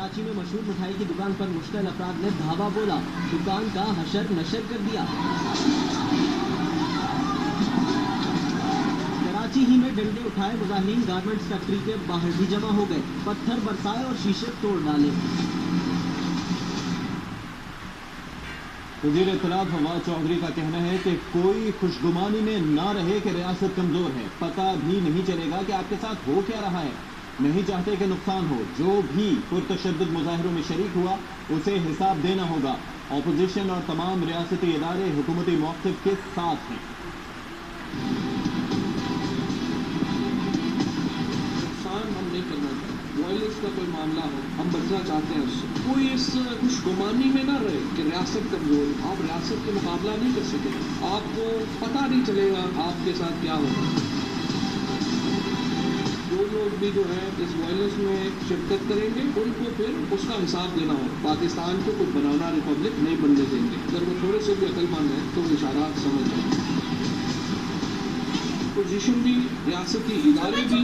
कराची में मशहूर मिठाई की दुकान पर मुश्तल अफराद ने धावा बोला, दुकान का हशर नशर कर दिया। कराची ही में डंडे उठाए मुजाहिरीन गारमेंट्स फैक्ट्री के बाहर भी जमा हो गए, पत्थर बरसाए और शीशे तोड़ डाले। वज़ीर इत्तलात फवाद चौधरी का कहना है कि कोई खुशगुमानी में ना रहे कि रियासत कमज़ोर है, पता भी नहीं चलेगा कि आपके साथ हो क्या रहा है। नहीं चाहते कि नुकसान हो। जो भी पुरतशद्दुद मुजाहिरों में शरीक हुआ उसे हिसाब देना होगा। अपोजिशन और तमाम रियासती इदारे हुकूमती मौक़िफ़ के साथ हैं। नुकसान हम नहीं करना चाहते, वायलेंस का कोई मामला हो हम बचना चाहते हैं उससे। कोई इस खुशगुमानी में ना रहे कि रियासत कमजोर, आप रियासत के मुकाबला नहीं कर सकेंगे, आपको पता नहीं चलेगा आपके साथ क्या होगा। जो लोग भी जो है इस वायलेंस में शिरकत करेंगे उनको फिर उसका हिसाब देना होगा। पाकिस्तान को कोई बनाना रिपब्लिक नहीं बनने देंगे। अगर वो थोड़े से भी अक्लमंद है तो वो इशारात समझ जाए। पोजीशन भी रियासती इदारे भी